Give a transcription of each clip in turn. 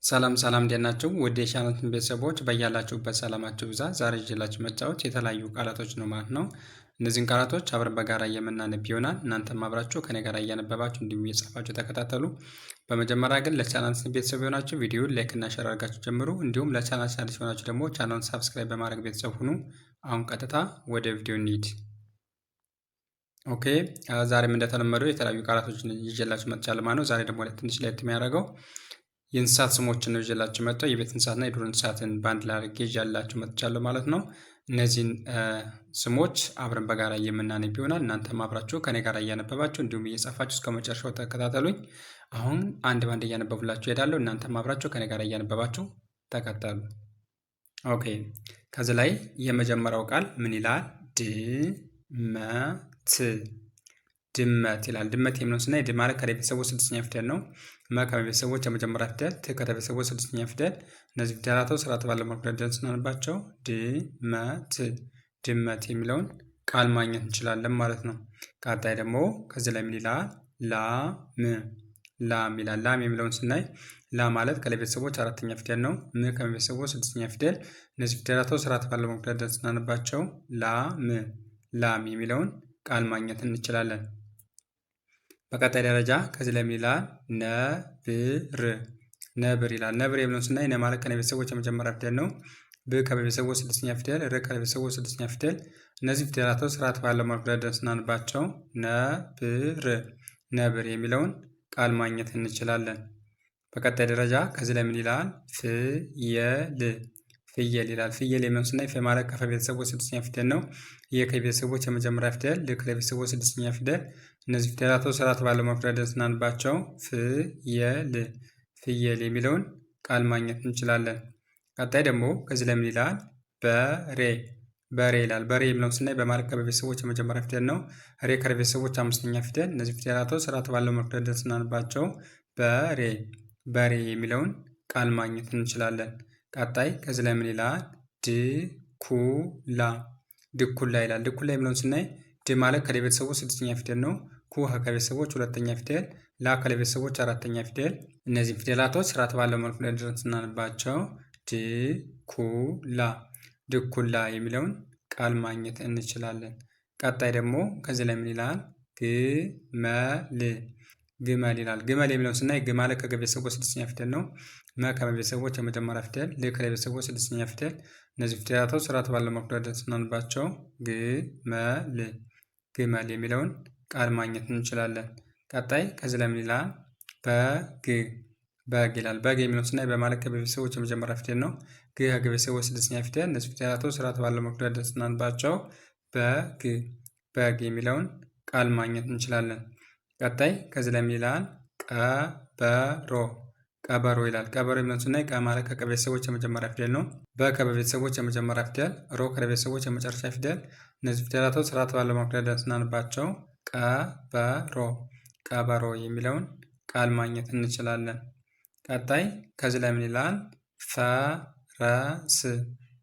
ሰላም ሰላም እንዴት ናችሁ? ውድ የቻናል ቤተሰቦች በያላችሁበት ሰላማችሁ ብዛ። ዛሬ ይዤላችሁ መጣሁት የተለያዩ ቃላቶች ነው ማለት ነው። እነዚህን ቃላቶች አብረን በጋራ የምናነብ ይሆናል። እናንተም አብራችሁ ከኔ ጋር እያነበባችሁ እንዲሁም እየጻፋችሁ ተከታተሉ። በመጀመሪያ ግን ለቻናል ቤተሰብ የሆናችሁ ቪዲዮውን ላይክ እና ሼር አድርጋችሁ ጀምሩ። እንዲሁም ለቻናል አዲስ የሆናችሁ ደግሞ ቻናሉን ሳብስክራይብ በማድረግ ቤተሰብ ሁኑ። አሁን ቀጥታ ወደ ቪዲዮ እንሂድ። ኦኬ ዛሬም እንደተለመደው የተለያዩ ቃላቶችን ይዤላችሁ መጥቻለሁ ማለት ነው። ዛሬ ደግሞ ትንሽ ለየት የሚያደርገው የእንስሳት ስሞችን ነው ይዤላችሁ መጥተው የቤት እንስሳትና የዱር እንስሳትን በአንድ ላይ አድርጌ ይዤላችሁ መጥቻለሁ ማለት ነው። እነዚህን ስሞች አብረን በጋራ የምናነብ ይሆናል። እናንተም አብራችሁ ከኔ ጋር እያነበባችሁ እንዲሁም እየጻፋችሁ እስከ መጨረሻው ተከታተሉኝ። አሁን አንድ ባንድ እያነበቡላችሁ እሄዳለሁ። እናንተም አብራችሁ ከኔ ጋር እያነበባችሁ ተከተሉ። ኦኬ ከዚህ ላይ የመጀመሪያው ቃል ምን ይላል? ድመት ድመት ይላል። ድመት የሚለውን ስናይ ድ ማለት ከቤተሰቦች ስድስተኛ ፊደል ነው። መ ከቤተሰቦች የመጀመሪያ ፊደል፣ ት ከቤተሰቦች ስድስተኛ ፊደል። እነዚህ ፊደላቶች ስርዓት ባለው መልኩ ደርድረን ስናነባቸው ድመት ድመት የሚለውን ቃል ማግኘት እንችላለን ማለት ነው። ቀጣይ ደግሞ ከዚህ ላይ ምን ይላል? ላም ላም ይላል። ላም የሚለውን ስናይ ላ ማለት ከቤተሰቦች አራተኛ ፊደል ነው። ም ከቤተሰቦች ስድስተኛ ፊደል። እነዚህ ፊደላቶች ስርዓት ባለው መልኩ ደርድረን ስናነባቸው ላም ላም የሚለውን ቃል ማግኘት እንችላለን። በቀጣይ ደረጃ ከዚህ ላይ ምን ይላል? ነብር ነብር ይላል። ነብር የሚለውን ስናይ ነ ማለት ከቤተሰቦች የመጀመሪያ ፊደል ነው። ብ ከቤተሰቦች ስድስተኛ ፊደል፣ ር ከቤተሰቦች ስድስተኛ ፊደል። እነዚህ ፊደላቶች ስርዓት ባለው መልኩ ደርድረን ስናነባቸው ነብር ነብር የሚለውን ቃል ማግኘት እንችላለን። በቀጣይ ደረጃ ከዚህ ላይ ምን ይላል? ፍየል ፍየል ይላል። ፍየል የሚለውን ስናይ ፍ ማለት ከቤተሰቦች ስድስተኛ ፊደል ነው። የ ከቤተሰቦች የመጀመሪያ ፊደል፣ ል ከቤተሰቦች ስድስተኛ ፊደል። እነዚህ ፊደላቶች ስርዓት ባለው መልኩ ደርድረን ስናነባቸው ፍየል ፍየል የሚለውን ቃል ማግኘት እንችላለን። ቀጣይ ደግሞ ከዚህ ላይ ምን ይላል? በሬ በሬ ይላል። በሬ የሚለውን ስናይ በማለት ከቤተሰቦች የመጀመሪያ ፊደል ነው። ሬ ከቤተሰቦች አምስተኛ ፊደል። እነዚህ ፊደላቶች ስርዓት ባለው መልኩ ደርድረን ስናነባቸው በሬ በሬ የሚለውን ቃል ማግኘት እንችላለን። ቀጣይ ከዚህ ላይ ምን ይላል? ድኩላ ድኩላ ይላል። ድኩላ የሚለውን ስናይ ድ ማለት ከቤተሰቦች ስድስተኛ ፊደል ነው። ኩ ከቤተሰቦች ሁለተኛ ፊደል፣ ላ ከቤተሰቦች አራተኛ ፊደል። እነዚህ ፊደላቶች ስርዓት ባለው መልኩ ደርድረን ስናነባቸው ድኩላ ድኩላ የሚለውን ቃል ማግኘት እንችላለን። ቀጣይ ደግሞ ከዚህ ላይ ምን ይላል? ግመል ግመል ይላል። ግመል የሚለውን ስናይ ግ ማለት ከቤተሰቦች ስድስተኛ ፊደል ነው። መ ከቤተሰቦች የመጀመሪያ ፊደል፣ ል ከቤተሰቦች ስድስተኛ ፊደል። እነዚህ ፊደላቶች ስርዓት ባለው መልኩ ደርድረን ስናነባቸው ግመል ግመል የሚለውን ቃል ማግኘት እንችላለን። ቀጣይ ከዚህ ላይ ምን ይላል? በግ በግ ይላል። በግ የሚለውን ስናይ በማለት ከቤተሰቦች የመጀመሪያ ፊደል ነው። ግ ከቤተሰቦች ስድስተኛ ፊደል። እነዚህ ፊደላቶች ስርዓት ባለው መልኩ ደርድረን ስናነባቸው በግ በግ የሚለውን ቃል ማግኘት እንችላለን። ቀጣይ ከዚህ ላይ ምን ይላል? ቀበሮ ቀበሮ ይላል። ቀበሮ የሚለውን ስናይ ቀ ማለት ከቤተሰቦች የመጀመሪያ ፊደል ነው። በ ከቤተሰቦች የመጀመሪያ ፊደል፣ ሮ ከቤተሰቦች የመጨረሻ ፊደል። እነዚህ ፊደላቶች ስርዓት ባለው መልኩ ደርድረን ስናነባቸው ቀበሮ ቀበሮ የሚለውን ቃል ማግኘት እንችላለን። ቀጣይ ከዚህ ላይ ምን ይላል? ፈረስ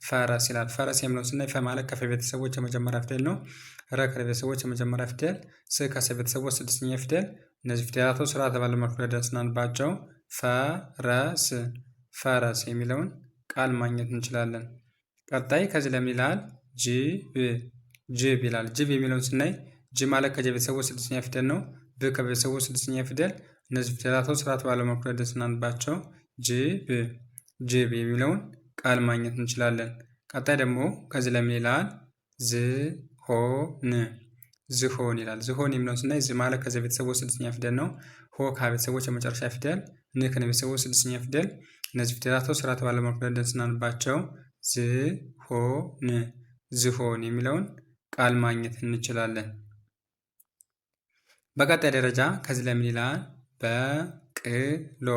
ፈረስ ይላል። ፈረስ የሚለውን ስናይ ፈ ማለት ከቤተሰቦች የመጀመሪያ ፊደል ነው። ረ ከቤተሰቦች የመጀመሪያ ፊደል፣ ስ ከቤተሰቦች ስድስተኛ ፊደል። እነዚህ ፊደላቶች ስርዓት ባለው መልኩ ደርድረን ስናነባቸው ፈረስ ፈረስ የሚለውን ቃል ማግኘት እንችላለን። ቀጣይ ከዚህ ላይ ምን ይላል? ጅብ ጅብ ይላል። ጅብ የሚለውን ስናይ ጅ ማለት ከቤተሰቦች ስድስተኛ ፊደል ነው። ብ ከቤተሰቦች ስድስተኛ ፊደል። እነዚህ ፊደላቶች ስርዓት ባለው መልኩ ደርድረን ስናነባቸው ጅብ ጅብ የሚለውን ቃል ማግኘት እንችላለን። ቀጣይ ደግሞ ከዚህ ላይ ምን ይላል? ዝሆን ዝሆን ይላል። ዝሆን የሚለውን ስናይ ዝ ማለት ከቤተሰቦች ስድስተኛ ፊደል ነው። ሆ ከቤተሰቦች የመጨረሻ ፊደል፣ ን ከቤተሰቦች ስድስተኛ ፊደል። እነዚህ ፊደላቶች ስርዓት ባለው መልኩ ደርድረን ስናነባቸው ዝሆን ዝሆን የሚለውን ቃል ማግኘት እንችላለን። በቀጣይ ደረጃ ከዚህ ላይ ምን ይላል? በቅሎ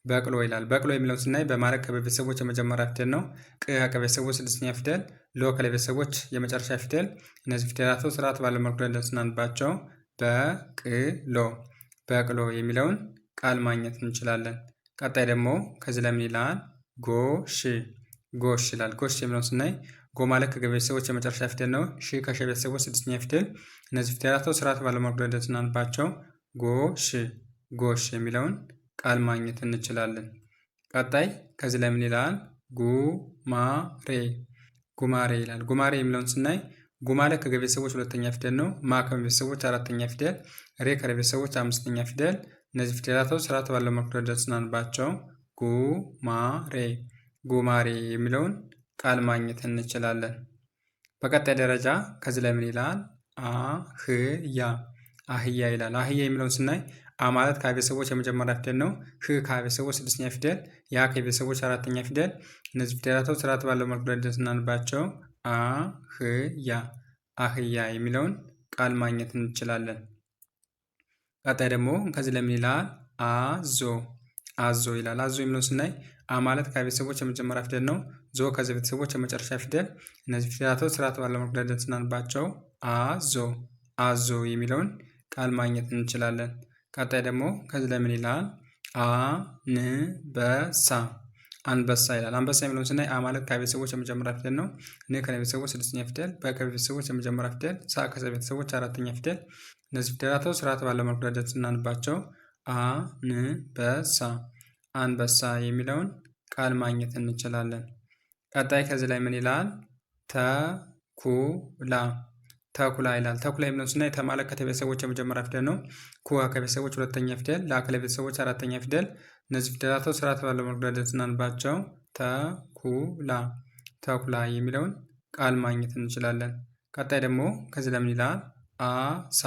በቅሎ ይላል። በቅሎ የሚለውን ስናይ በማለት ከቤተሰቦች የመጀመሪያ ፊደል ነው። ቅ ከቤተሰቦች ስድስተኛ ፊደል፣ ሎ ከቤተሰቦች የመጨረሻ ፊደል። እነዚህ ፊደላቶች ስርዓት ባለው መልኩ ደርድረን ስናነባቸው በቅሎ በቅሎ የሚለውን ቃል ማግኘት እንችላለን። ቀጣይ ደግሞ ከዚህ ላይ ምን ይላል? ጎሽ ጎሽ ይላል። ጎሽ የሚለውን ስናይ ጎ ማለት ከቤተሰቦች የመጨረሻ ፊደል ነው። ሺ ከቤተሰቦች ስድስተኛ ፊደል። እነዚህ ፊደላቶች ስርዓት ባለው መልኩ ደርድረን ስናነባቸው ጎሽ ጎሽ የሚለውን ቃል ማግኘት እንችላለን። ቀጣይ ከዚህ ላይ ምን ይላል? ጉማሬ ጉማሬ ይላል። ጉማሬ የሚለውን ስናይ ጉ ማለት ከገ ቤተሰቦች ሁለተኛ ፊደል ነው። ማ ከመ ቤተሰቦች አራተኛ ፊደል፣ ሬ ከረ ቤተሰቦች አምስተኛ ፊደል። እነዚህ ፊደላቶች ስርዓት ባለው መልኩ ደርድረናባቸው ጉማሬ ጉማሬ የሚለውን ቃል ማግኘት እንችላለን። በቀጣይ ደረጃ ከዚህ ላይ ምን ይላል? አህያ አህያ ይላል። አህያ የሚለውን ስናይ አ ማለት ከአ ቤተሰቦች የመጀመሪያ ፊደል ነው። ህ ከሀ ቤተሰቦች ስድስተኛ ፊደል፣ ያ ከቤተሰቦች አራተኛ ፊደል። እነዚህ ፊደላቶች ስርዓት ባለው መልኩ ደርድረናባቸው አህያ አህያ የሚለውን ቃል ማግኘት እንችላለን። ቀጣይ ደግሞ ከዚህ ላይ ምን ይላል? አዞ አዞ ይላል። አዞ የሚለውን ስናይ አ ማለት ከቤተሰቦች የመጀመሪያ ፊደል ነው። ዞ ከዚህ ቤተሰቦች የመጨረሻ ፊደል። እነዚህ ፊደላቶች ስርዓት ባለው መልኩ ደርድረናባቸው አዞ አዞ የሚለውን ቃል ማግኘት እንችላለን። ቀጣይ ደግሞ ከዚህ ላይ ምን ይላል? አንበሳ አንበሳ ይላል። አንበሳ የሚለውን ስናይ አ ማለት ከቤተሰቦች የመጀመሪያ ፊደል ነው። ን ከቤተሰቦች ስድስተኛ ፊደል፣ በ ከቤተሰቦች የመጀመሪያ ፊደል፣ ሳ ከቤተሰቦች አራተኛ ፊደል። እነዚህ ፊደላቶች ስርዓት ባለው መልኩ ደርድረናባቸው አንበሳ አንበሳ የሚለውን ቃል ማግኘት እንችላለን። ቀጣይ ከዚህ ላይ ምን ይላል? ተኩላ ተኩላ ይላል። ተኩላ የሚለውን ስናይ ተ ማለት ከቤተሰቦች የመጀመሪያ ፊደል ነው። ኩ ከቤተሰቦች ሁለተኛ ፊደል፣ ላ ከቤተሰቦች አራተኛ ፊደል። እነዚህ ፊደላቶች ስርዓት ባለው መልኩ ደርድረናባቸው ተኩላ ተኩላ የሚለውን ቃል ማግኘት እንችላለን። ቀጣይ ደግሞ ከዚህ ላይ ምን ይላል? አሳ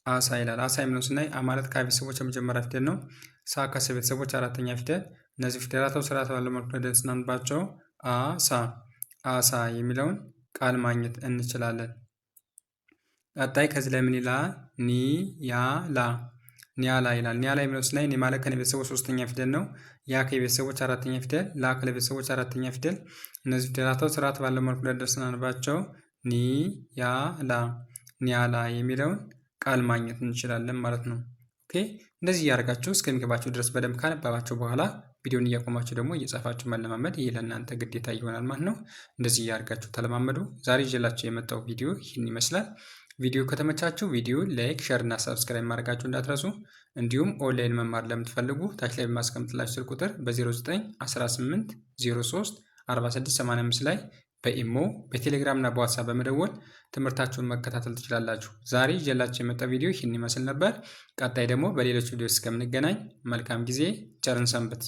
አሳ ይላል። አሳ የሚለውን ስናይ አ ማለት ከቤተሰቦች የመጀመሪያ ፊደል ነው። ሳ ከቤተሰቦች አራተኛ ፊደል። እነዚህ ፊደላቶች ስርዓት ባለው መልኩ ደርድረናባቸው አሳ አሳ የሚለውን ቃል ማግኘት እንችላለን። ቀጣይ ከዚህ ላይ ምን ይላል? ኒያላ ኒያላ ይላል። ኒያላ የሚለውን ስናይ ኒ ማለት ከነ ቤተሰቦች ሶስተኛ ፊደል ነው። ያ ከቤተሰቦች አራተኛ ፊደል፣ ላ ከቤተሰቦች አራተኛ ፊደል። እነዚህ ፊደላቶች ስርዓት ባለው መልኩ ደርድረናባቸው ኒያላ ኒያላ የሚለውን ቃል ማግኘት እንችላለን ማለት ነው። ኦኬ እንደዚህ እያደረጋችሁ እስከሚገባችሁ ድረስ በደንብ ካነበባችሁ በኋላ ቪዲዮን እያቆማችሁ ደግሞ እየጻፋችሁ መለማመድ ይህ ለእናንተ ግዴታ ይሆናል ማለት ነው። እንደዚህ እያደረጋችሁ ተለማመዱ። ዛሬ ይዤላችሁ የመጣው ቪዲዮ ይህን ይመስላል። ቪዲዮ ከተመቻችሁ ቪዲዮ ላይክ፣ ሸር እና ሰብስክራይብ ማድረጋችሁ እንዳትረሱ። እንዲሁም ኦንላይን መማር ለምትፈልጉ ታች ላይ በማስቀምጥላችሁ ስልክ ቁጥር በ0918 03 4685 ላይ በኢሞ በቴሌግራም እና በዋትሳፕ በመደወል ትምህርታችሁን መከታተል ትችላላችሁ። ዛሬ ይዤላችሁ የመጣው ቪዲዮ ይህን ይመስል ነበር። ቀጣይ ደግሞ በሌሎች ቪዲዮ እስከምንገናኝ መልካም ጊዜ፣ ቸርን ሰንብት።